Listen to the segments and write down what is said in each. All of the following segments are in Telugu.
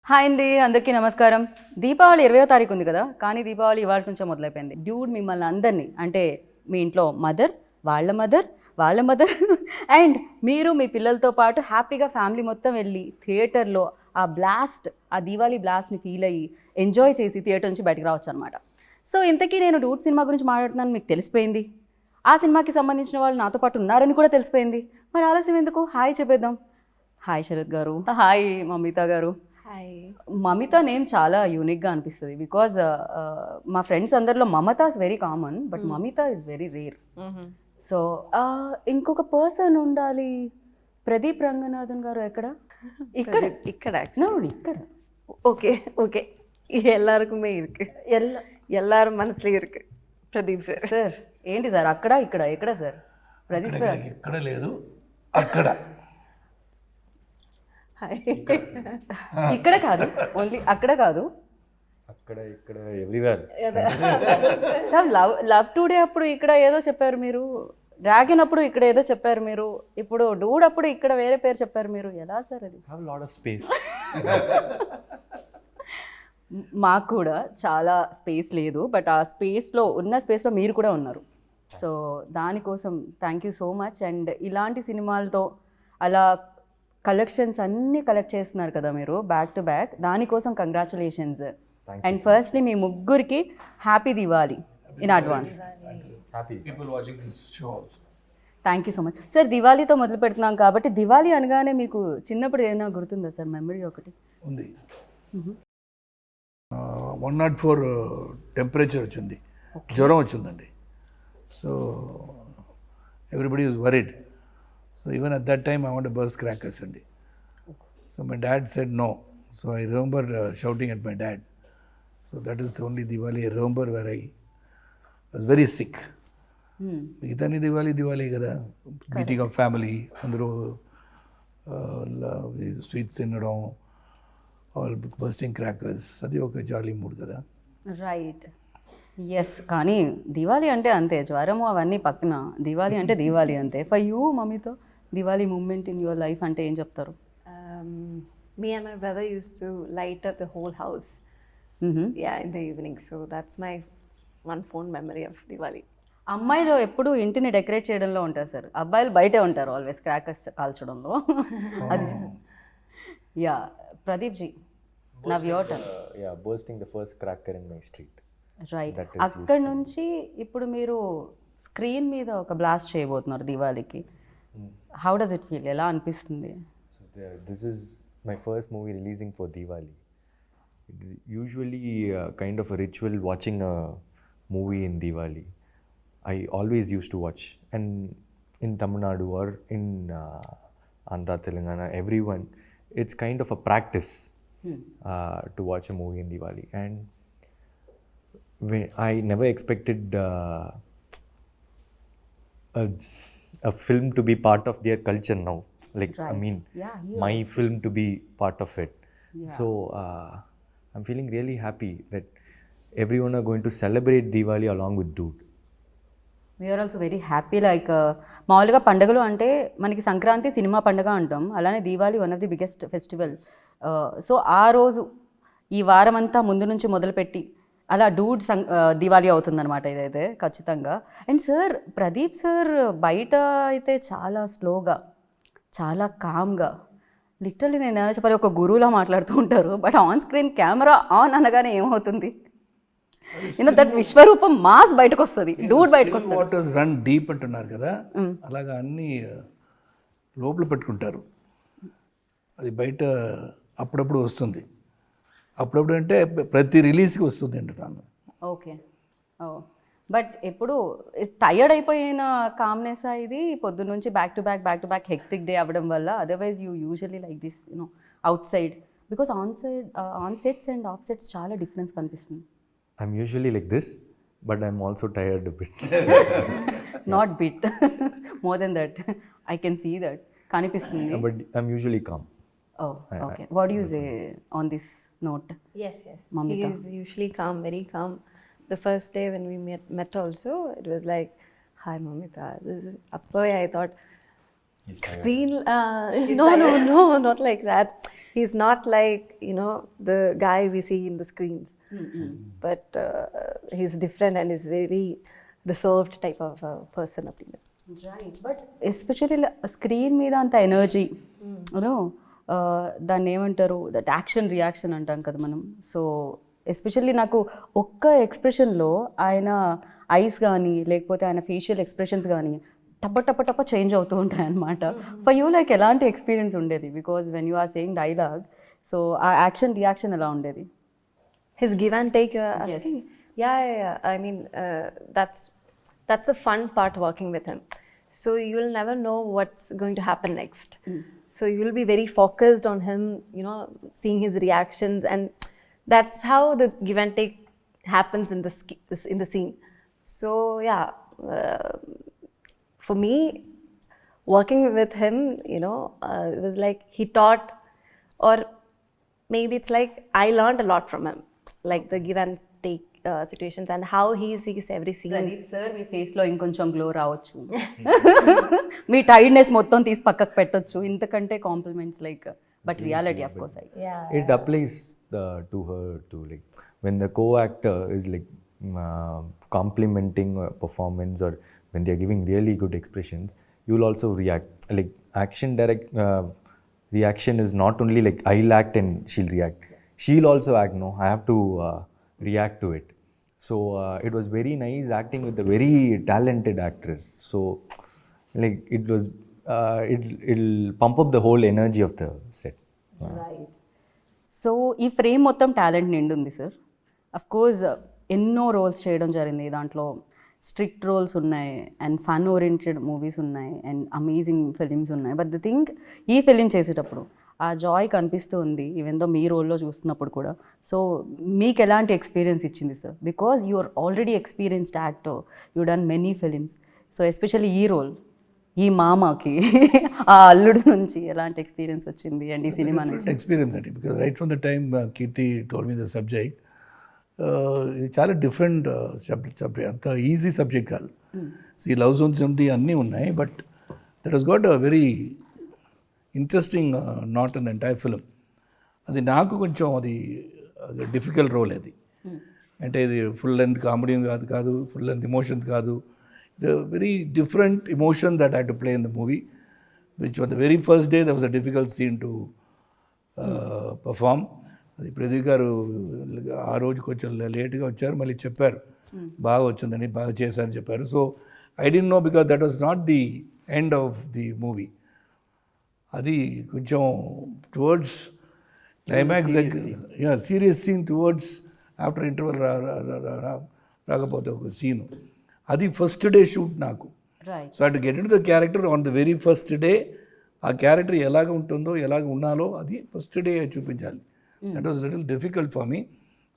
హాయ్ అండి, అందరికీ నమస్కారం. దీపావళి 20వ తారీఖు ఉంది కదా, కానీ దీపావళి ఇవాళ నుంచే మొదలైపోయింది. డ్యూడ్ మిమ్మల్ని అందరినీ, అంటే మీ ఇంట్లో మదర్, వాళ్ళ మదర్ అండ్ మీరు మీ పిల్లలతో పాటు హ్యాపీగా ఫ్యామిలీ మొత్తం వెళ్ళి థియేటర్లో ఆ దీవాళీ బ్లాస్ట్ని ఫీల్ అయ్యి ఎంజాయ్ చేసి థియేటర్ నుంచి బయటకు రావచ్చు అనమాట. సో ఇంతకీ నేను డూడ్ సినిమా గురించి మాట్లాడుతున్నాను మీకు తెలిసిపోయింది. ఆ సినిమాకి సంబంధించిన వాళ్ళు నాతో పాటు ఉన్నారని కూడా తెలిసిపోయింది. మరి ఆలస్యం ఎందుకు, హాయ్ చెప్పేద్దాం. హాయ్ శరత్ గారు, హాయ్ మమిత గారు. మమిత నేమ్ చాలా యూనిక్గా అనిపిస్తుంది బికాజ్ మా ఫ్రెండ్స్ అందరిలో Mamatha is very common, but Mamitha is very rare. So ఇంకొక పర్సన్ ఉండాలి. ప్రదీప్ రంగనాథన్ గారు ఎక్కడ? ఇక్కడ ఇక్కడ ஓகே ஓகே எல்லாருக்குமே இருக்கு, எல்லாரும் மனசுல இருக்கு. பிரதீப் சார். సార్ ఏంటి సార్ అక్కడ ఇక్కడ ఎక్కడ సార్? ప్రదీప్ సార్ ఇక్కడ లేదు, అక్కడ ఇక్కడ కాదు, ఓన్లీ అక్కడ కాదు, అక్కడ ఇక్కడ ఎవ్రీవేర్. సార్ లవ్ టుడే అప్పుడు ఇక్కడ ఏదో చెప్పారు మీరు, డ్రాగన్ అప్పుడు ఇక్కడ ఏదో చెప్పారు మీరు, ఇప్పుడు డూడ్ అప్పుడు ఇక్కడ వేరే పేరు చెప్పారు మీరు. ఎలా సార్ అది? Have lot of space. మాకు కూడా చాలా స్పేస్ లేదు, బట్ ఆ స్పేస్లో మీరు కూడా ఉన్నారు. సో దానికోసం thank you so much. And ఇలాంటి సినిమాలతో అలా కలెక్షన్స్ అన్నీ కలెక్ట్ చేస్తున్నారు కదా మీరు బ్యాక్ టు బ్యాక్, దానికోసం కంగ్రాచులేషన్స్. అండ్ ఫస్ట్లీ మీ ముగ్గురికి happy Diwali in advance. Thank you so much sir. దివాళీతో మొదలు పెడుతున్నాం కాబట్టి దివాళీ అనగానే మీకు చిన్నప్పుడు ఏమైనా గుర్తుందా సార్ మెమరీ ఒకటి? ఉంది. 104 టెంపరేచర్ వచ్చింది, జ్వరం వచ్చిందండి. So everybody is worried. So even at that time I want to burst crackers అండి. So my dad said no. So I remember shouting at my dad. So that is the only Diwali I remember where I was very sick. మిగతాని దివాళీ కదా, మీటింగ్ ఆఫ్ ఫ్యామిలీ, అందరూ స్వీట్స్ తినడం, ఆల్ బర్స్టింగ్ క్రాకర్స్, అది ఒక జాలీ మూడ్ కదా. Right, yes. కానీ దివాళీ అంటే అంతే, జ్వరము అవన్నీ పక్కన, దివాళీ అంటే దివాళీ అంతే. ఫర్ యూ మమ్మీతో Diwali moment in your life అంటే ఏం చెప్తారు? Me and my brother used to light up the whole house, yeah, in the evening. So that's my one fond memory of Diwali. అమ్మాయిలు ఎప్పుడు ఇంటిని డెకరేట్ చేయడంలో ఉంటారు సార్, అబ్బాయిలు బయటే ఉంటారు ఆల్వేస్ క్రాకర్స్ కాల్చడంలో. అది yeah. Pradeep ji, now your turn. Yeah, bursting the first cracker in my street. Right. అక్కడ నుంచి ఇప్పుడు మీరు స్క్రీన్ మీద ఒక బ్లాస్ట్ చేయబోతున్నారు దివాళీకి. How does it feel? ఎలా అనిపిస్తుంది? This is my first movie releasing for Diwali. It's usually kind of a ritual watching a movie in Diwali. I always used to watch, and in Tamil Nadu or in Andhra, Telangana, everyone, it's kind of a practice to watch a movie in Diwali. And I never expected a film to be part of their culture now. Like, right. I mean, my film to be part of it. Yeah. So I'm feeling really happy that everyone are going to celebrate Diwali along with Dude. We are also very happy. Like మామూలుగా పండుగలు అంటే మనకి సంక్రాంతి సినిమా పండుగ అంటాం, అలానే Diwali one of the biggest festival. So ఆ రోజు ఈ వారం అంతా ముందు నుంచి మొదలుపెట్టి అలా డూడ్ దివాళీ అవుతుందన్నమాట ఇదైతే ఖచ్చితంగా. అండ్ సార్, ప్రదీప్ సార్ బయట అయితే చాలా స్లోగా, చాలా కామ్గా, లిటరల్లీ నేను ఎలా చెప్పాలి, ఒక గురువులా మాట్లాడుతూ ఉంటారు. But on screen camera on అనగానే ఏమవుతుంది, దట్ విశ్వరూపం మాస్ బయటకు వస్తుంది, డూడ్ బయటకు వస్తుంది. వాటర్స్ రన్ డీప్ అంటున్నారు కదా, అలాగా అన్నీ లోపల పెట్టుకుంటారు. అది బయట అప్పుడప్పుడు వస్తుంది. అప్పుడప్పుడు అంటే ప్రతి రిలీజ్కి వస్తుంది అంటున్నాను. ఓకే. ఓ, బట్ ఎప్పుడు టయర్డ్ అయిపోయిన కామ్నెస్ ఇది పొద్దున్న నుంచి back to back hectic day అవ్వడం వల్ల? Otherwise you usually like this out side, because on sets and of sets చాలా డిఫరెన్స్ కనిపిస్తుంది. I'm usually like this, but I'm also tired a bit. Not bit, more than that. I can see that కనిపిస్తుంది. But I'm usually calm. Oh, okay. What do you say on this note? Yes. Mamita. He is usually calm, very calm. The first day when we met also, it was like, hi Mamita. This is Appa. I thought, screen. No, not like that. He's not like, the guy we see in the screens. But he's different and is very reserved type of person. Right but especially screen మీద అంత ఎనర్జీ యూనో దాన్ని ఏమంటారు దట్ యాక్షన్ రియాక్షన్ అంటాం కదా మనం. సో ఎస్పెషల్లీ నాకు ఒక్క ఎక్స్ప్రెషన్లో ఆయన ఐస్ కానీ లేకపోతే ఆయన ఫేషియల్ ఎక్స్ప్రెషన్స్ కానీ టప్ప టప్ప టప్ప చేంజ్ అవుతూ ఉంటాయి అనమాట. ఫర్ యూ లైక్ ఎలాంటి ఎక్స్పీరియన్స్ ఉండేది? Because when you are saying dialogue, so ఆ యాక్షన్ రియాక్షన్ ఎలా ఉండేది? His give and take, you're asking? Yeah. I mean, that's the fun part working with him. So you'll never know what's going to happen next. So you'll be very focused on him, seeing his reactions, and that's how the give and take happens in the scene. So yeah, for me, working with him, it was like he taught, or maybe it's like I learned a lot from him, like the give and take situations and how he sees every scene. Pradeep sir మీ ఫేస్లో ఇంకొంచెం గ్లో రావచ్చు, మీ టైర్డ్నెస్ మొత్తం తీసి పక్కకు పెట్టొచ్చు, ఇంతకంటే compliments like but reality of course It applies to her too. Like when the co-actor is like complimenting a performance, or when they are giving really good expressions, you will also react. Like action reaction is not only like I'll act and she'll react. She'll also act. No, I have to react to it. So it was very nice acting with a very talented actress. So like it was, it'll pump up the whole energy of the set. Right. So ఈ ఫ్రేమ్ మొత్తం టాలెంట్ నిండుంది సార్. అఫ్ కోర్స్ ఎన్నో రోల్స్ చేయడం జరిగింది, దాంట్లో స్ట్రిక్ట్ రోల్స్ ఉన్నాయి అండ్ ఫన్ ఓరియంటెడ్ మూవీస్ ఉన్నాయి అండ్ అమేజింగ్ ఫిలిమ్స్ ఉన్నాయి. బట్ ద థింగ్, ఈ ఫిలిం చేసేటప్పుడు ఆ జాయ్ కనిపిస్తూ ఉంది ఈవెన్ దో మీ రోల్లో చూస్తున్నప్పుడు కూడా. సో మీకు ఎలాంటి ఎక్స్పీరియన్స్ ఇచ్చింది sir? Because you are already experienced actor, you done many films. So especially ఈ రోల్, ఈ మామకి ఆ అల్లుడు నుంచి ఎలాంటి ఎక్స్పీరియన్స్ వచ్చింది అండ్ ఈ సినిమా నుంచి? ఎక్స్పీరియన్స్ అండి, because right from the time Keerthy told me the subject, ఇది చాలా డిఫరెంట్ సబ్జెక్ట్. అంత ఈజీ సబ్జెక్ట్ కాదు. ఈ లవ్ జోన్స్ ఉంది, అన్నీ ఉన్నాయి, but that was got a very interesting not in the entire film. అది నాకు కొంచెం అది డిఫికల్ట్ రోల్ అది. అంటే ఇది ఫుల్ లెంత్ కామెడీ కాదు, ఫుల్ లెంత్ ఎమోషన్స్ కాదు. It's a very different emotion that I to play in the movie, which on the very first day that was a difficult scene to perform. అది ప్రదీప్ గారు ఆ రోజు కొంచెం లేట్గా వచ్చారు, మళ్ళీ చెప్పారు బాగా వచ్చిందని, బాగా చేశారని చెప్పారు. So I don't know, because that was not the end of the movie. అది కొంచెం టువర్డ్స్ క్లైమాక్స్ దగ్గర serious scene towards after interval రాకపోతే ఒక సీను, అది ఫస్ట్ డే షూట్ నాకు. Right. So to get in the character on the very first day, ఆ క్యారెక్టర్ ఎలాగ ఉంటుందో, ఎలాగ ఉండాలో అది ఫస్ట్ డే చూపించాలి. That was little difficult for me.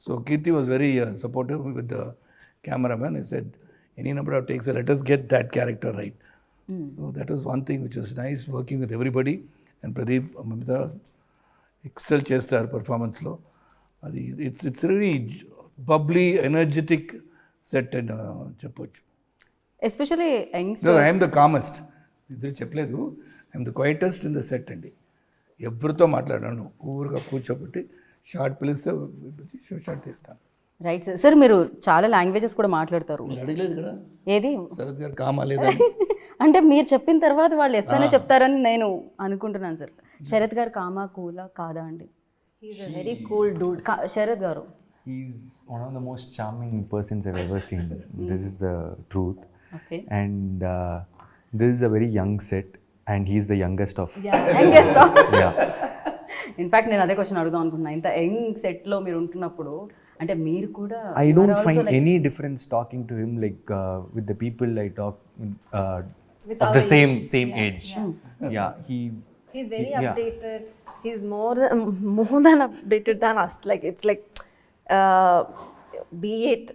So Keerthy was very supportive with the cameraman. He said, any number of takes, let us get that character right. So that was one thing which was nice, working with everybody. And Pradeep, Mamita, excel chestar performance lo. It's really bubbly, energetic set and cheppochu. Especially Because I am the calmest. ఇద్దరు చెప్పలేదు, I'm the quietest in the set అండి. ఎవరితో మాట్లాడాను, ఊరుగా కూర్చోబెట్టి షార్ట్ పిలిస్తే షార్ట్ తీస్తాను. Right sir. సార్ మీరు చాలా లాంగ్వేజెస్ కూడా మాట్లాడతారు. మీరు అడగలేదు కదా ఏది? శరత్ గారు కామాలేదా? అంటే మీరు చెప్పిన తర్వాత వాళ్ళు ఎస్ అనే చెప్తారని నేను అనుకుంటున్నాను సార్. శరత్ గారు కామా కూలా కాదా అండి? He's a very cool dude. Sarath గారు, He's one of the most charming persons I've ever seen. This is the truth. Okay. And this is a very young set, and he's the youngest of. Yeah. In fact నేను అదే క్వశ్చన్ అడుగుదాం అనుకున్నా. ఇంత యంగ్ సెట్లో మీరు ఉంటున్నప్పుడు అంటే మీరు కూడా I don't find any difference talking to him like with the people I talk With of our the same age. Yeah, He's very Yeah. updated. He's more than updated than us. Like it's like, be it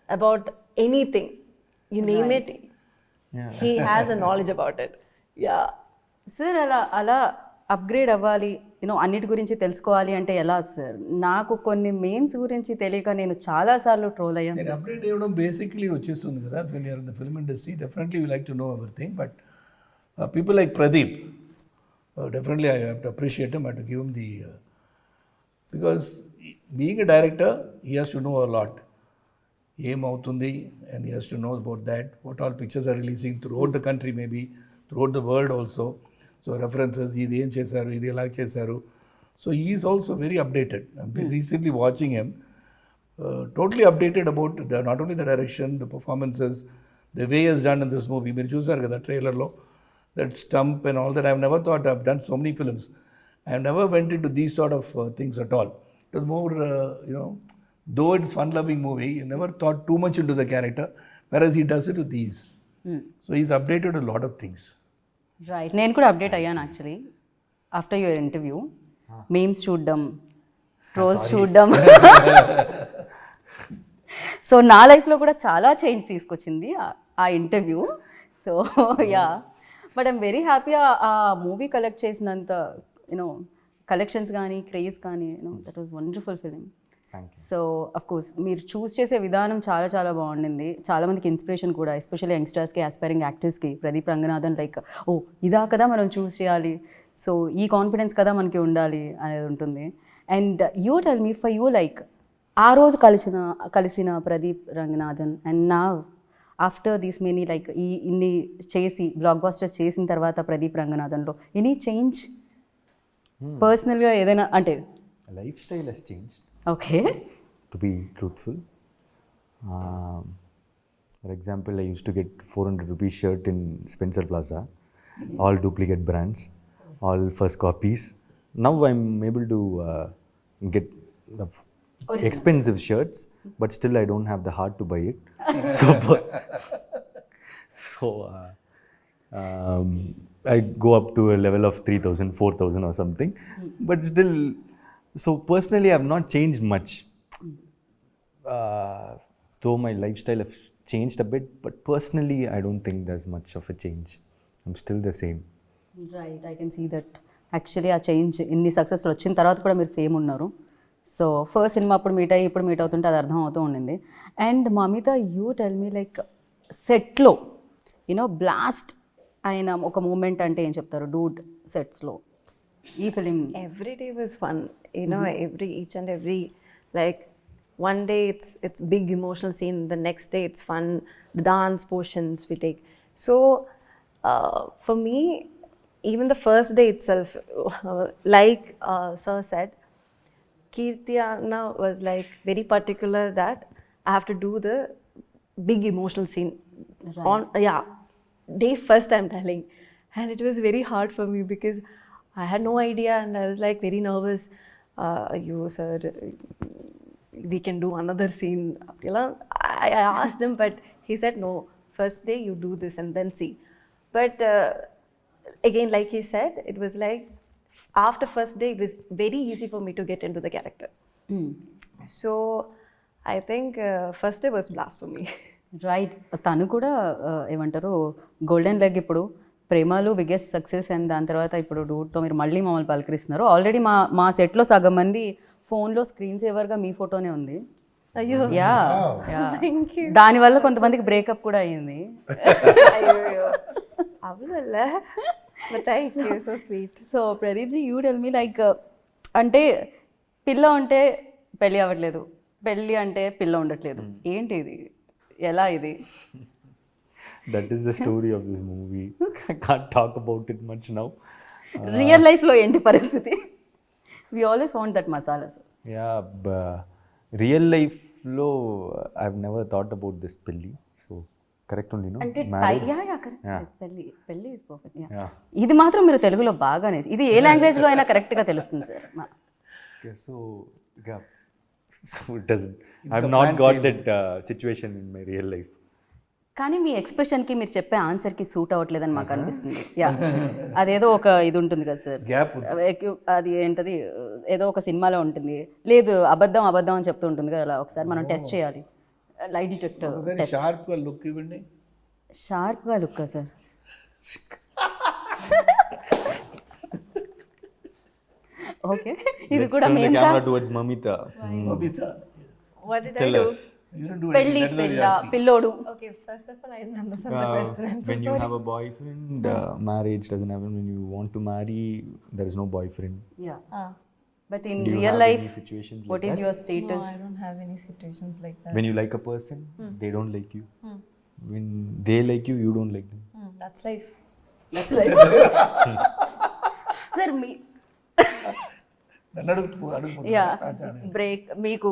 about anything, you name it, Yeah. he has a knowledge about it. Yeah. Sir అలా అప్గ్రేడ్ అవ్వాలి, యూనో అన్నిటి గురించి తెలుసుకోవాలి అంటే ఎలా సార్? నాకు కొన్ని మేమ్స్ గురించి తెలియక నేను చాలాసార్లు ట్రోల్ అయ్యాను. నేను అప్డేట్ అవ్వడం బేసిక్లీ వచ్చేస్తుంది కదా. When you're in the film industry, definitely you like to know everything. But people like Pradeep, definitely I have to appreciate him, I to give him the Because being a director, he has to know a lot. ఏమవుతుంది and he has to know about that, what all pictures are releasing throughout the country, maybe throughout the world also. So references, ఇది ఏం చేశారు, ఇది ఎలా చేశారు. So he is also very updated. I've been recently watching him, totally updated about not only the direction, the performances, the way he has done in this movie. మీరు చూసారు కదా ట్రైలర్లో, that stump and all that. I've never thought I've done so many films. I've never went into these sort of things at all. It was more, though it's fun-loving movie, you never thought too much into the character, whereas he does it with these. So he's updated a lot of things. Right, నేను కూడా అప్డేట్ అయ్యాను actually after your interview. Memes చూడడం, ట్రోల్స్ చూడడం. సో నా లైఫ్లో కూడా చాలా చేంజ్ తీసుకొచ్చింది ఆ interview. So yeah, but I'm very happy ఆ మూవీ కలెక్ట్ చేసినంత కలెక్షన్స్ కానీ క్రేజ్ కానీ that was wonderful film. Thank you. So of course మీరు చూస్ చేసే విధానం చాలా చాలా బాగుండింది. చాలామందికి ఇన్స్పిరేషన్ కూడా, ఎస్పెషల్లీ యంగ్స్టర్స్కి, ఆస్పైరింగ్ యాక్టివ్స్కి. ప్రదీప్ రంగనాథన్ లైక్ ఓ ఇదా కదా మనం చూస్ చేయాలి, సో ఈ కాన్ఫిడెన్స్ కదా మనకి ఉండాలి అనేది ఉంటుంది. And you tell me, for you like ఆ రోజు కలిసిన ప్రదీప్ రంగనాథన్ అండ్ నా ఆఫ్టర్ దీస్ మెనీ లైక్ ఇన్ని చేసి బ్లాక్ బాస్టర్స్ చేసిన తర్వాత ప్రదీప్ రంగనాథన్లో ఎనీ చేంజ్ పర్సనల్గా ఏదైనా అంటే? Lifestyle has changed, okay. to be truthful. For example, I used to get 400 rupees shirt in Spencer Plaza, all duplicate brands, all first copies. Now I'm able to get the expensive shirts, but still I don't have the heart to buy it. So I go up to a level of 3,000, 4,000 or something, but still. So personally, I've not changed much. Though my lifestyle has changed a bit, but personally, I don't think there's much of a change. I'm still the same. Right, I can see that. Actually ఆ చేంజ్ ఇన్ని సక్సెస్లు వచ్చిన తర్వాత కూడా మీరు సేమ్ ఉన్నారు. సో ఫస్ట్ సినిమా అప్పుడు మీట్ అయ్యి ఇప్పుడు మీట్ అవుతుంటే అది అర్థం అవుతూ ఉండింది. And Mamitha, you tell me like సెట్లో బ్లాస్ట్ అయిన ఒక మూమెంట్ అంటే ఏం చెప్తారు? డూడ్ సెట్స్లో ఈ film. Every day was fun, each and every, like one day it's big emotional scene, the next day it's fun, the dance portions we take. So for me, even the first day itself, like sir said, Kirti Anna was like very particular that I have to do the big emotional scene on day first, I'm telling. And it was very hard for me because I had no idea and I was like very nervous. You sir, we can do another scene. I asked him, but he said no, first day you do this and then see. But again, like he said, it was like after first day it was very easy for me to get into the character. So I think first day was blast for me. Right, తను కూడా ఏమంటారు గోల్డెన్ లెగ్ ఇప్పుడు ప్రేమలు బిగ్గెస్ట్ సక్సెస్, అండ్ దాని తర్వాత ఇప్పుడు డూడ్తో మీరు మళ్ళీ మమ్మల్ని పలకరిస్తున్నారు. ఆల్రెడీ మా సెట్లో సగం మంది ఫోన్లో స్క్రీన్ సేవర్గా మీ ఫోటోనే ఉంది. అయ్యో, యా, దానివల్ల కొంతమందికి బ్రేకప్ కూడా అయ్యింది. అయ్యో అవునల్ల, but thank you, so sweet. So Pradeep ji, you tell me like అంటే పిల్ల ఉంటే పెళ్ళి అవ్వట్లేదు, పెళ్ళి అంటే పిల్ల ఉండట్లేదు, ఏంటి ఇది, ఎలా ఇది? That is the story of this movie. I can't talk about it much now. Real లైఫ్లో ఏంటి పరిస్థితి? We always want that masala. Yeah, real life lo I've never thought about this pelli. So correct only, no? అంటే Marriage. కరెక్ట్, పెళ్ళి ఇస్ పర్ఫెక్ట్. Yeah. ఇది మాత్రం మీరు తెలుగులో బాగానే, ఇది ఏ లాంగ్వేజ్లో అయినా కరెక్ట్గా తెలుస్తుంది sir. Okay, so yeah. So it doesn't. I've not got that situation in my real life. కానీ మీ ఎక్స్ప్రెషన్కి మీరు చెప్పే ఆన్సర్కి సూట్ అవ్వట్లేదని మాకు అనిపిస్తుంది. యా, అదేదో ఒక ఇది ఉంటుంది కదా సార్, గ్యాప్. అది ఏంటది, ఏదో ఒక సినిమాలో ఉంటుంది, లేదు అబద్ధం అబద్ధం అని చెప్తూ ఉంటుంది కదా, అలా ఒకసారి మనం టెస్ట్ చేయాలి. Light detector test. షార్ప్గా లుక్ ఇవ్వండి. షార్ప్గా లుక్ సార్? ఓకే, ఇది Let's కూడా turn the మేము camera towards Mamita. Mamita, What did I Tell do? us. you don't do పెళ్ళి anything. That's what పిల్ల you're asking. పిల్లోడు. Okay, first of all, I didn't understand the question. I'm so When you sorry. have a boyfriend, marriage doesn't happen. When you want to marry, there is no boyfriend. Yeah, but in Do you real have life any situations like what is that? Your No, status? I don't have any situations like that. When you like a person, they don't like you. When they like you, you don't like them. That's life. That's like sir మీ నన్ను అడుగుతుంది యా బ్రేక్ మీకు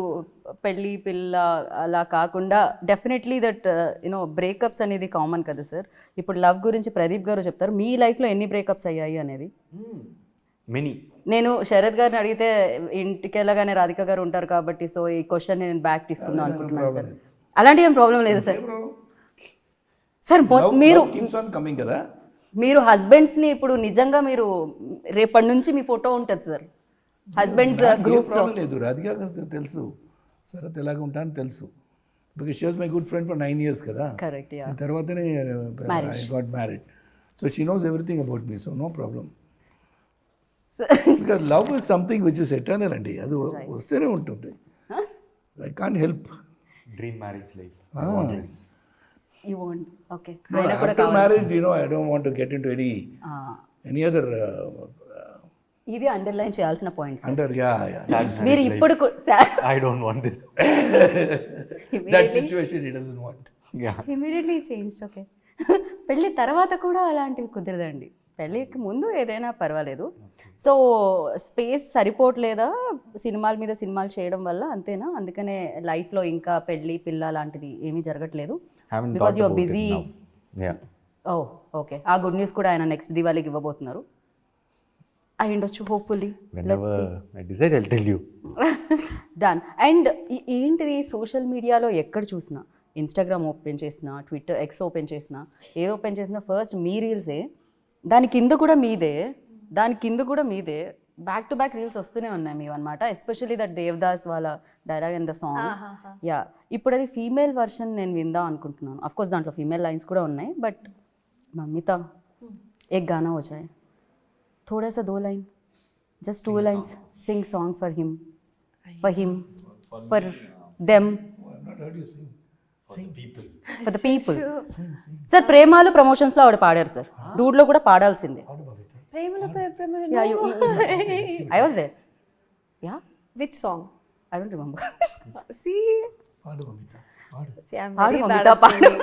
పెళ్ళి పిల్ల అలా కాకుండా డెఫినెట్లీ దట్ యునో బ్రేకప్స్ అనేది కామన్ కదా సార్. ఇప్పుడు లవ్ గురించి ప్రదీప్ గారు చెప్తారు, మీ లైఫ్లో ఎన్ని బ్రేకప్స్ అయ్యాయి అనేది. Many. నేను శరత్ గారిని అడిగితే ఇంటికి వెళ్ళగానే రాధిక గారు ఉంటారు కాబట్టి సో ఈ క్వశ్చన్ నేను బ్యాక్ తీసుకుందాం అనుకుంటున్నాను సార్. అలాంటి ఏం ప్రాబ్లం లేదు సార్. సార్ మీరు కీప్స్ ఆన్ కమింగ్ కదా. మీరు హస్బెండ్స్ని ఇప్పుడు నిజంగా మీరు రేపటి నుంచి మీ ఫోటో ఉంటుంది సార్ హస్బెండ్స్ గ్రూప్స్లో. ప్రాబ్లం లేదు, రాధిక గారికి తెలుసు శరత్ ఎలాగ ఉంటానని తెలుసు. Because she was my good friend for 9 years కదా. కరెక్ట్. యా తర్వాతనే I got married. So she knows everything about me, so no problem. Because love is something which is eternal అండి, అది వస్తూనే ఉంటుంది. I can't help. Dream marriage life. I want this. You want okay. After marriage, I don't want to get into any other ఇది అండర్లైన్ చేయాల్సిన పాయింట్స్. under Sad మీరు marriage ఇప్పుడు life. I don't want this. that situation he doesn't want. Yeah. Immediately change. Okay. పెళ్ళి తర్వాత కూడా అలాంటివి కుదరదండి. పెళ్ళికి ముందు ఏదైనా పర్వాలేదు. సో స్పేస్ సరిపోవట్లేదా సినిమాల మీద సినిమాలు చేయడం వల్ల, అంతేనా? అందుకనే లైఫ్లో ఇంకా పెళ్ళి పిల్ల లాంటిది ఏమీ జరగట్లేదు Haven't because thought your about busy. it now. Yeah. Oh okay. ఆ గుడ్ న్యూస్ కూడా ఆయన నెక్స్ట్ దివాళీకి ఇవ్వబోతున్నారు అయి ఉండొచ్చు hopefully. Whenever I decide, I'll tell you. Done. And ఏంటిది సోషల్ మీడియాలో ఎక్కడ చూసినా, ఇన్స్టాగ్రామ్ ఓపెన్ చేసినా, ట్విట్టర్ ఎక్స్ ఓపెన్ చేసినా, ఏది ఓపెన్ చేసినా ఫస్ట్ మీ రీల్సే, దాని కింద కూడా మీదే, బ్యాక్ టు బ్యాక్ రీల్స్ వస్తూనే ఉన్నాయి మీవి అనమాట. ఎస్పెషల్లీ దట్ దేవదాస్ వాళ్ళ dialogue in the song. Yeah ఇప్పుడు అది ఫీమేల్ వర్షన్ నేను విందాం అనుకుంటున్నాను. అఫ్కోర్స్ దాంట్లో ఫీమేల్ లైన్స్ కూడా ఉన్నాయి, బట్ మమ్మీతా एक गाना हो जाए, थोड़ा सा 2 line, just 2 lines, sing song for him, for them, I've not heard you sing. for the people. Sir Premalu ప్రమోషన్స్లో ఆవిడ పాడారు సార్, డూడ్లో కూడా పాడాల్సిందే. I was there. Yeah Which song? I don't remember. See, పాడు మమిత, పాడు. see, I'm పాడు very Mamitha, bad at singing.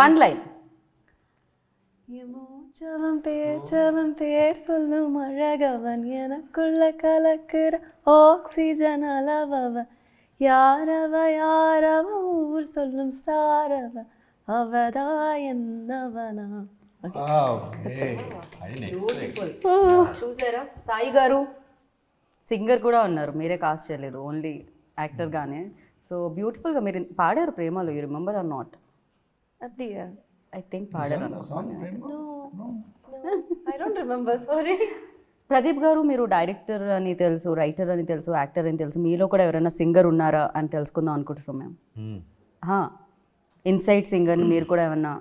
One line. மூச்சவன் பேர் சொல்லும் அழகவன் எனக்குள்ள கலக்குற ஆக்சிஜன் அளவவ யாரவ ஊர் சொல்லும் ஸ்டாரவ அவதா என்னவனா. Okay. చూసారా సాయి గారు సింగర్ కూడా ఉన్నారు, మీరే కాస్ట్ చేయలేదు, ఓన్లీ యాక్టర్గానే. సో బ్యూటిఫుల్గా మీరు పాడారు ప్రేమలో. You remember or not? அப்படியா? ఐ థింక్ పాడారు. No, I don't remember, sorry. Pradeep garu మీరు డైరెక్టర్ అని తెలుసు, రైటర్ అని తెలుసు, యాక్టర్ అని తెలుసు, మీలో కూడా ఎవరైనా సింగర్ ఉన్నారా అని తెలుసుకుందాం అనుకుంటున్నాం మేము. ఇన్సైడ్ సింగర్ మీరు కూడా ఏమన్నా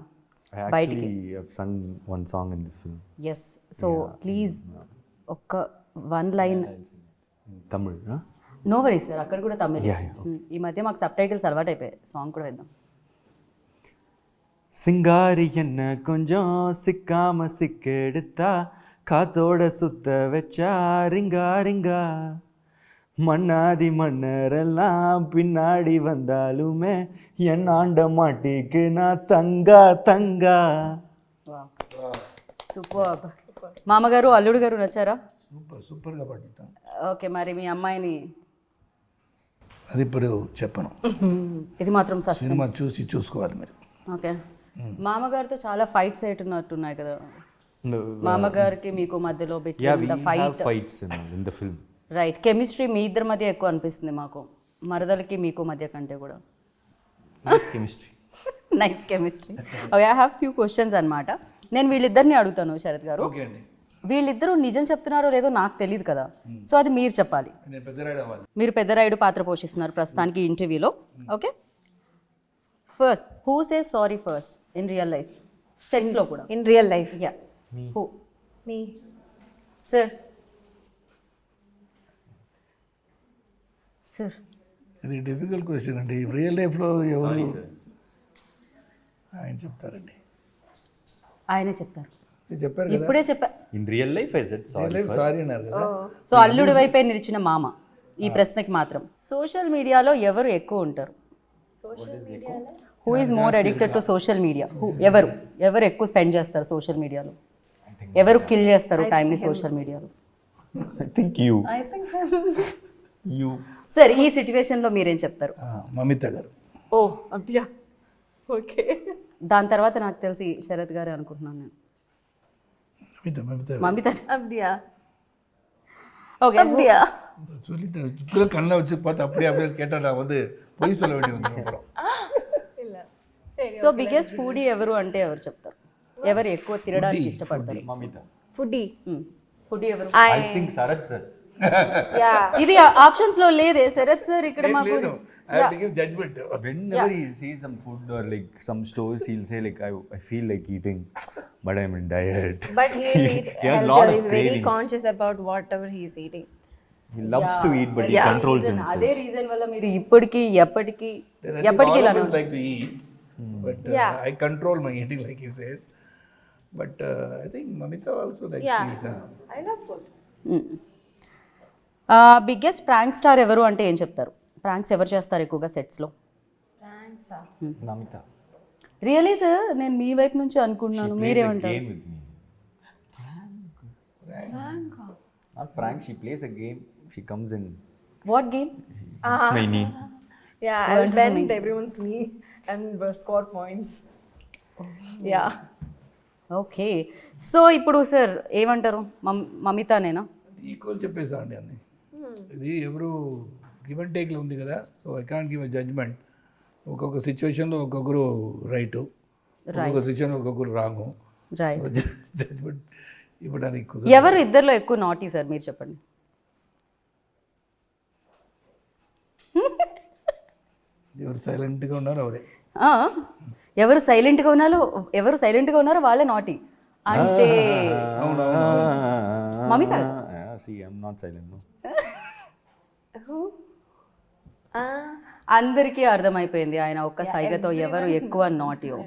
I actually have sung one song in this film. Yes. So please ఒక్క 1 line. In Tamil, huh? No worry sir, అక్కడ కూడా తమిళ్. Yeah, yeah. ఈ మధ్య మాకు సబ్ టైటిల్స్ అలవాటు అయిపోయాయి, సాంగ్ కూడా వేద్దాం. சிங்காரி என்ன கொஞ்சம் சிக்காம சிக்கெடுத்தா காத்தோட சுத்த வச்சா ரிங்கா ரிங்கா மண்ணாதி மன்னரெல்லாம் பின்னாடி வந்தாலுமே என் ஆண்ட மாட்டிக்கு நான் தங்கா தங்கா. సూపర్. మామగారు అల్లుడు గారు నచ్చారా? సూపర్గా పాడుతాను. ఓకే, మరి మీ అమ్మాయిని అది ఇప్పుడు చెప్పను, ఇది మాత్రం సినిమా చూసుకోవాలి మీరు. ఓకే. మామగారితో చాలా ఫైట్స్ అయినట్టున్నాయి కదా, మామగారికి మీకు మధ్యలో Yeah, we have fight. fights in the film. Right. Chemistry మీ ఇద్దరి మధ్య ఎక్కువ అనిపిస్తుంది మాకు, మరదలకి మీకు మధ్య కంటే కూడా. Nice chemistry. Nice chemistry. Okay, I have few questions అనమాట. నేను వీళ్ళిద్దరిని అడుగుతాను శరత్ గారు. ఓకే అండి. వీళ్ళిద్దరూ నిజం చెప్తున్నారో లేదో నాకు తెలియదు కదా, సో అది మీరు చెప్పాలి. నేను పెద్దరాయుడు అవ్వాలి. మీరు పెద్దరాయుడు పాత్ర పోషిస్తున్నారు ప్రస్తుతానికి ఇంటర్వ్యూలో. Okay, first who say sorry first in real life, సెట్స్లో కూడా? In real life? Yeah, who? Me. Sir. Sir ఇది డిఫికల్ట్ క్వశ్చన్ అండి. రియల్ లైఫ్లో ఎవరు ఆయన చెప్తారండి. ఆయనే చెప్తారు. చెప్పారు కదా ఇప్పుడే చెప్పా. In real life, I said sorry first. Sorry అన్నారు కదా. సో అల్లుడి వైపే నిలిచిన మామ ఈ ప్రశ్నకి మాత్రం. సోషల్ మీడియాలో ఎవరు ఎక్కువ ఉంటారు? Who is more addicted to social media? ఎవరు ఎక్కువ స్పెండ్ చేస్తారు సోషల్ మీడియాలో? ఎవరు కిల్ చేస్తారు టైంని సోషల్ మీడియాలో? I think you. You. Sir ఈ సిచ్యువేషన్లో మీరేం చెప్తారు? మమిత గారు. Oh, Abdiya. Okay. దాని తర్వాత నాకు తెలిసి శరత్ గారే అనుకుంటున్నాను నేను. Mamitha Mamitha. Abdiya. Okay Abdiya. சொல்லிட்டு இப்போது கண்ணில் வச்சு பார்த்து அப்படியே கேட்டால் நான் வந்து பொய் சொல்ல வேண்டி வந்து அப்புறம். సో బిగ్గెస్ట్ ఫుడీ ఎవరు అంటే ఎవరు చెప్తారు? ఎవరు ఎక్కువ తినడానికి ఇష్టపడతారు? Mamita. Foodie. ఫుడీ ఎవరు? I think Sarath sir. Yeah. ఇది ఆప్షన్స్ లో లేదే శరత్ సార్ ఇక్కడ మాకు. I have to give judgment. Whenever he sees some food or like some stores, he'll say like, I feel like eating, but I'm in diet. But he'll eat He has healthy. lot of He's very cravings. conscious about whatever he's eating. He loves to eat, but he controls himself. అదే రీజన్ వల్ల మీరు ఇప్పటికీ ఎప్పటికీ I ఎప్పటికీ ఇలా always like to eat, but I control my eating like he says. But I think Mamita also likes to eat. I love food. Biggest prank star ఎవరు అంటే ఏం చెప్తారు? ప్రాంక్స్ ఎవరు చేస్తారు ఎక్కువగా సెట్స్లో? Namita. రియలీ సార్ నేను మీ వైపు నుంచి అనుకుంటున్నాను, Plays a మీరేమంటారు? game with me. Not prank, she plays a game. She comes in. What game? It's my knee. Yeah, I'll bend everyone's knee and score points. Yeah. Okay. So ఇప్పుడు సార్ ఏమంటారు? మమితానేనా? ఈక్వల్ చెప్పేసాండి అన్ని. ఇది ఎవరు గివ్ అండ్ టేక్లో ఉంది కదా. So I can't give a judgement. ఒక్కొక్క సిచ్యువేషన్లో ఒక్కొక్కరు రైటు, ఒక్కొక్క సిచ్యువేషన్ ఒక్కొక్కరు రాంగు. రైట్. జడ్జ్మెంట్ ఇవ్వడానికి కుదరదు. ఎవరు ఇద్దరిలో ఎక్కువ నాటీ సార్ మీరు చెప్పండి? ఎవరు సైలెంట్గా ఉన్నారో అవరే. ఎవరు సైలెంట్గా ఉన్నారో వాళ్ళే నాటీ అంటే Mamitha. See, I'm not silent, no. అందరికీ అర్థమైపోయింది ఆయన ఒక్క సైగతో ఎవరు ఎక్కువ నాటియో.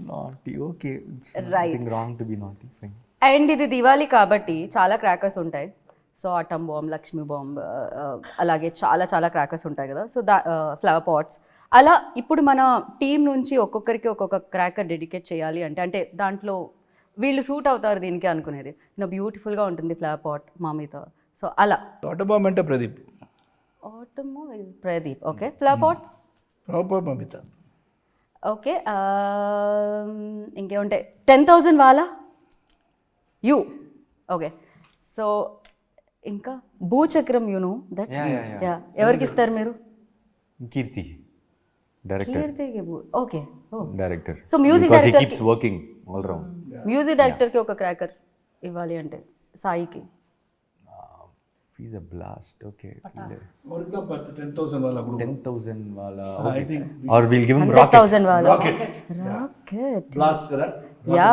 Naughty, okay. It's Right. nothing wrong to be naughty. Fine. And ఇది దివాళీ కాబట్టి చాలా క్రాకర్స్ ఉంటాయి. So atom bomb, Lakshmi bomb, అలాగే చాలా చాలా క్రాకర్స్ ఉంటాయి కదా. సో ఫ్లవర్ పాట్స్ అలా ఇప్పుడు మన టీం నుంచి ఒక్కొక్కరికి ఒక్కొక్క క్రాకర్ డెడికేట్ చేయాలి అంటే దాంట్లో వీళ్ళు సూట్ అవుతారు దీనికి అనుకునేది బ్యూటిఫుల్గా ఉంటుంది ఫ్లవర్ పాట్ మామితో. సో అలా తోటబామ్ అంటే ప్రదీప్, ఆటమో Pradeep. Okay. Flower pots proper Mamitha. Okay. ఇంకేముంటాయి? 10,000 వాళ్ళ యూ. ఓకే. సో ఇంకా భూచక్రం యూనో దట్. Yeah. ఎవరికి ఇస్తారు మీరు? Kirti, director. Okay. Director. So music because director he keeps working all around. Music డైరెక్టర్కి ఒక క్రాకర్ ఇవ్వాలి అంటే సాయికి. He's a blast. Okay. ఎవరికి 10,000 వాళ్ళ కూడా 10,000 wala. I Okay. think Or we'll give him rocket. 100,000 వాళ్ళ రాకెట్ రాకెట్. బ్లాస్ట్ కదా. యా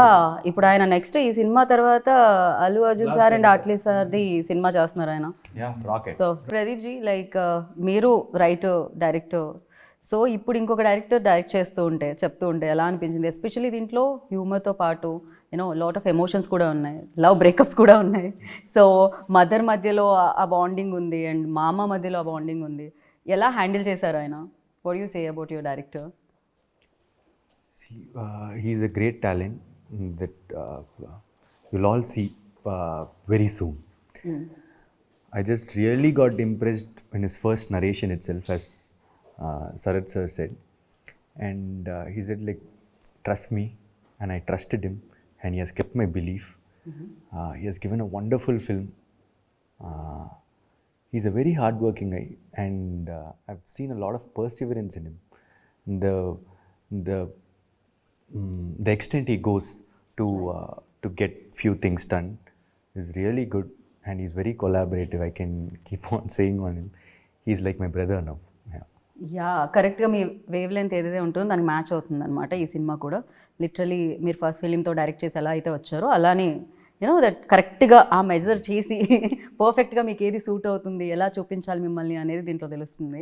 ఇప్పుడు ఆయన నెక్స్ట్ ఈ సినిమా తర్వాత అల్లు అర్జున్ సార్ అండ్ ఆట్లీ సార్ది సినిమా చేస్తున్నారు ఆయన. Yeah, rocket. So Pradeep ji like మీరు రైటర్ డైరెక్టర్, సో ఇప్పుడు ఇంకొక డైరెక్టర్ డైరెక్ట్ చెప్తూ ఉంటే ఎలా అనిపించింది? ఎస్పెషల్లీ దీంట్లో హ్యూమర్తో పాటు లాట్ ఆఫ్ ఎమోషన్స్ కూడా ఉన్నాయి, లవ్ బ్రేకప్స్ కూడా ఉన్నాయి. సో మదర్ మధ్యలో ఆ బాండింగ్ ఉంది అండ్ మామ మధ్యలో ఆ బాండింగ్ ఉంది. ఎలా హ్యాండిల్ చేశారు ఆయన? What you say about your director? See, he's a great talent that you'll all see very soon. I just really got impressed in his first narration itself, as Sarath sir said. And he said like, trust me, and I trusted him, and he has kept my belief. He has given a wonderful film. He's a very hardworking guy, and I've seen a lot of perseverance in him. The extent he goes to get few things done is really good, and he's very collaborative. I can keep on saying on him. He's like my brother now. Yeah. Yeah కరెక్ట్గా మీ వేవ్ లెంత్ ఏదైతే ఉంటుందో దానికి మ్యాచ్ అవుతుంది అనమాట ఈ సినిమా కూడా. లిటరలీ మీరు ఫస్ట్ ఫిలింతో డైరెక్ట్ చేసి ఎలా అయితే వచ్చారో అలానే దట్ కరెక్ట్గా ఆ మెజర్ చేసి పర్ఫెక్ట్గా మీకు ఏది సూట్ అవుతుంది, ఎలా చూపించాలి మిమ్మల్ని అనేది దీంట్లో తెలుస్తుంది.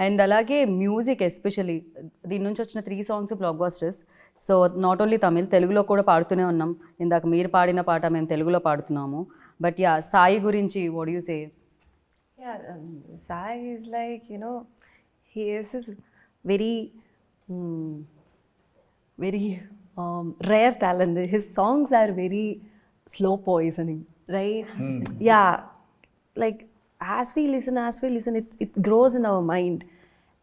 అండ్ అలాగే మ్యూజిక్ ఎస్పెషలీ దీని నుంచి వచ్చిన 3 songs black busters. So not only Tamil, తెలుగులో కూడా పాడుతూనే ఉన్నాం. ఇందాక మీరు పాడిన పాట మేము తెలుగులో పాడుతున్నాము. బట్ యా, సాయి గురించి what you say? Yeah, Sai is like, he is this very, very rare talent. His songs are very slow poisoning, right? Yeah, like as we listen, it grows in our mind.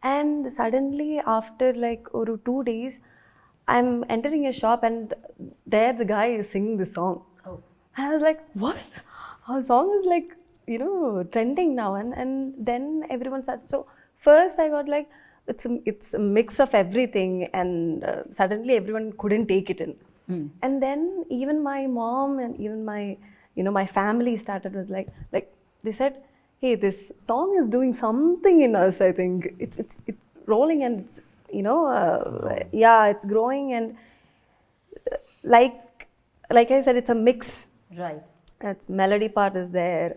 And suddenly, after like 2 days, I'm entering a shop and there the guy is singing the song. Oh. I was like, what? Our song is like, trending now. And then everyone started. So first I got like, it's a mix of everything. And suddenly everyone couldn't take it in. And then even my mom and even my, my family started was like they said, hey, this song is doing something in us, I think. It's rolling and it's, yeah, it's growing. And like I said, it's a mix. Right. That's melody part is there,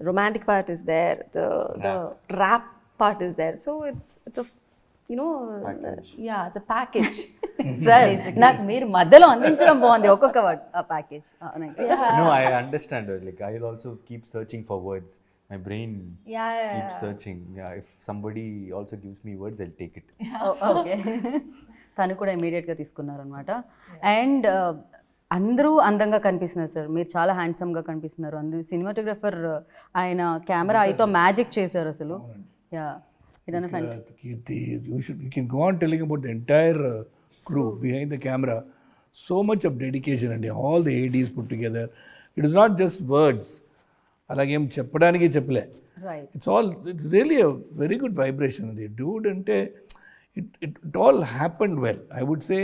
romantic part is there, the rap part is there. So it's a Package. yeah, it's a package. Sir నాకు మీరు మధ్యలో అందించడం బాగుంది ఒక్కొక్క package. No, I understand. Like I'll also keep searching for words. My brain keeps searching. Yeah, if somebody also gives me words, I'll take it. Okay. తను కూడా ఇమీడియట్గా తీసుకున్నారు అనమాట. అండ్ అందరూ అందంగా కనిపిస్తున్నారు సార్, మీరు చాలా హ్యాండ్సమ్గా కనిపిస్తున్నారు. అందరూ సినిమాటోగ్రఫర్ ఆయన కెమెరా అయితో మ్యాజిక్ చేశారు అసలు. Yeah, Kirti, you can go on telling about the entire crew behind the camera. So much of dedication and all the ADs put together. It is not just words. అలాగేం చెప్పడానికి చెప్పలే. Right. It's really a very good vibration. The dude ante it all happened well. I would say,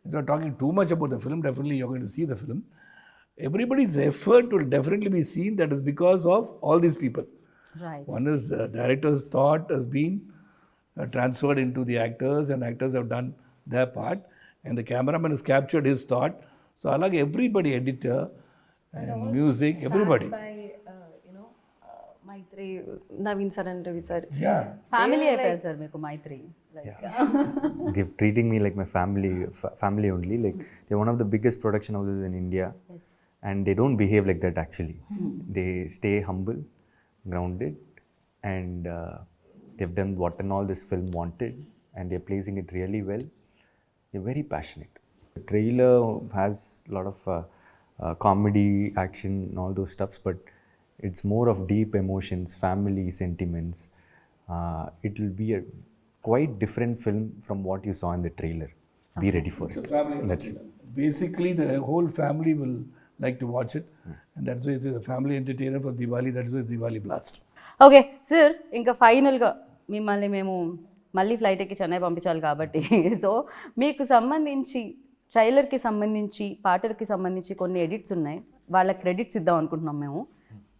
if not talking too much about the film, definitely you're going to see the film. Everybody's effort will definitely be seen. That is because of all these people. Right. One is the director's thought has been transferred into the actors, and actors have done their part, and the cameraman has captured his thought. So alage everybody, editor and music, everybody. By Maitri, Naveen sir and Ravi sir. Yeah. Family అయిపోయారు సార్ మీకు మైత్రి. They're treating me like my family only. Like they're one of the biggest production houses in India, and they don't behave like that actually. They stay humble, grounded, and they've done what and all this film wanted, and they're placing it really well. They're very passionate. The trailer has a lot of comedy, action, and all those stuffs, but it's more of deep emotions, family sentiments. It will be a quite different film from what you saw in the trailer. Be ready for it. That's it. Basically, the whole family will like to watch it, and that's why it's a family entertainer for Diwali. That is why it's Diwali Blast. Okay sir, ఇంకా ఫైనల్గా మిమ్మల్ని మేము మళ్ళీ ఫ్లైట్ ఎక్కి చెన్నై పంపించాలి కాబట్టి, సో మీకు సంబంధించి ట్రైలర్కి సంబంధించి పాటలకి సంబంధించి కొన్ని ఎడిట్స్ ఉన్నాయి, వాళ్ళ క్రెడిట్స్ ఇద్దాం అనుకుంటున్నాం మేము.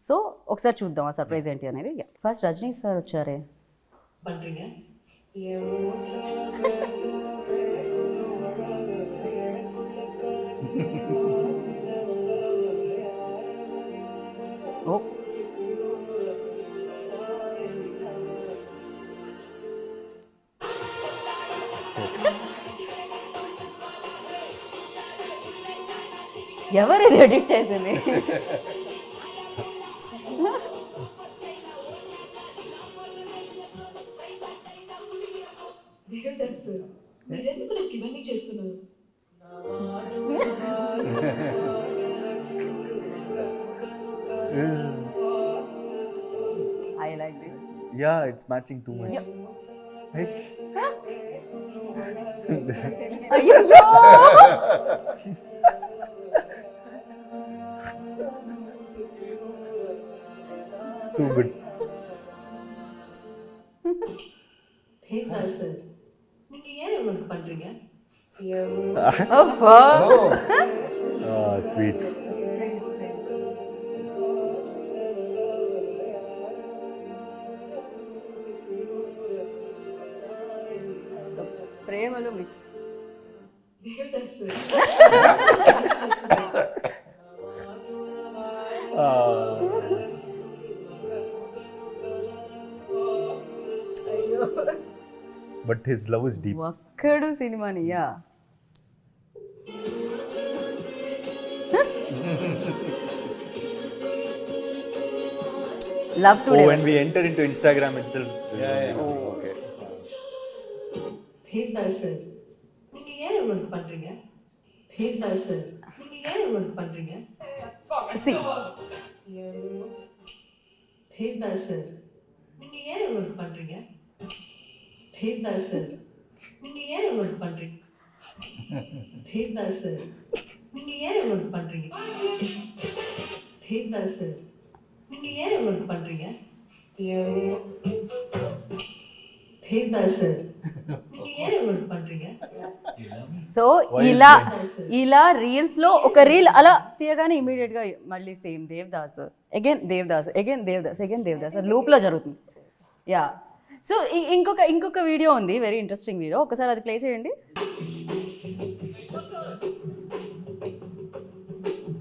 సో ఒకసారి చూద్దాం ఆ సర్ప్రైజ్ ఏంటి అనేది. ఫస్ట్ రజనీ సార్ వచ్చారే. ఓ, ఎవరు ఎడిట్ చేసింది? మీరెందుకు నాకు ఇవన్నీ చేస్తున్నారు? I like this. Yeah, it's matching too much. Right? అయ్యో, It's too good. Thank sir, நீங்க ஏன் எனக்கு பண்றீங்க? అబ్బా. Ah, sweet. ప్రేమలో mix. Devdas sir, But his love is deep. ఒక్కడు సినిమాని. Yeah, love Oh, today when we enter into Instagram itself. Okay. Devdas sir நீங்க ஏன் இவனுக்கு பண்றீங்க தேவதாஸ் சார் நீங்க ஏன் இவனுக்கு பண்றீங்க సి தேவதாஸ் சார் நீங்க ஏன் இவனுக்கு பண்றீங்க தேவதாஸ் சார் நீங்க ஏன் இவனுக்கு பண்றீங்க தேவதாஸ் சார் நீங்க ஏன் இவனுக்கு பண்றீங்க தேவதாஸ் சார் நீங்க ஏன் இவனுக்கு பண்றீங்க தேவதாஸ் சார் நீங்க ஏன் ఇవనుకు பண்றீங்க సో ఇలా రీల్స్ లో ఒక రీల్ అలా తీయగానే ఇమీడియట్ గా మళ్ళీ same Devdas again Devdas again Devdas again Devdas loop లో జరుగుతుంది యా సో ఇంకొక వీడియో ఉంది వెరీ ఇంట్రెస్టింగ్ వీడియో ఒకసారి అది ప్లే చేయండి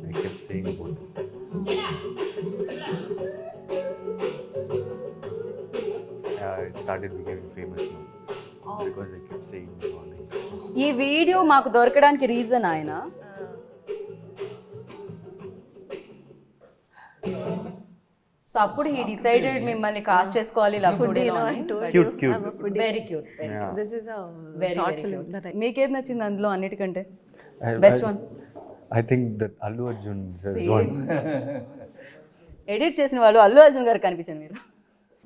I kept saying about this. It started becoming famous now because I kept saying all things. ఈ వీడియో మాకు దొరకడానికి రీజన్ ఆయన సో అప్పుడు ఈ డిసైడెడ్ మిమ్మల్ని కాస్ట్ చేసుకోవాలి love today Cute, cute. Very cute Yeah. This is a very short film that I మీకేది నచ్చింది అందులో అన్నిటికంటే I- best I- one I think that Allu Arjun is one. Edit చేసిన వాళ్ళు అల్లు అర్జున్ గారు కనిపించండి మీరు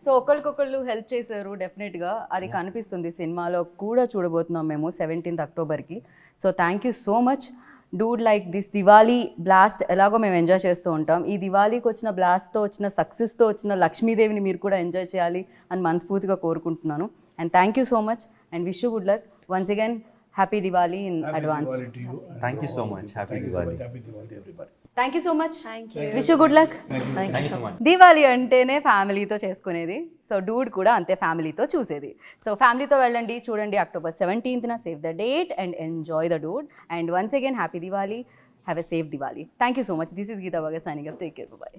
సో ఒకరికొకళ్ళు హెల్ప్ చేశారు డెఫినెట్గా అది కనిపిస్తుంది సినిమాలో కూడా చూడబోతున్నాం మేము 17th అక్టోబర్కి so thank you so much dude like this Diwali blast ఎలాగో మేము ఎంజాయ్ చేస్తూ ఉంటాం ఈ దివాళీకి వచ్చిన బ్లాస్ట్తో వచ్చిన సక్సెస్తో వచ్చిన లక్ష్మీదేవిని మీరు కూడా ఎంజాయ్ చేయాలి అని మనస్ఫూర్తిగా కోరుకుంటున్నాను and thank you so much and wish you good luck once again happy Diwali in advance Thank you so much. Happy Diwali. Happy Diwali to everybody. Thank you so much Thank you. Wish you good luck Thank you so much. Diwali అంటేనే ఫ్యామిలీతో చేసుకునేది సో డూడ్ కూడా అంతే ఫ్యామిలీతో చూసేది సో ఫ్యామిలీతో వెళ్ళండి చూడండి October 17th save the date and enjoy the dude and once again happy Diwali have a safe Diwali thank you so much this is Geetha బాగా signing up take care by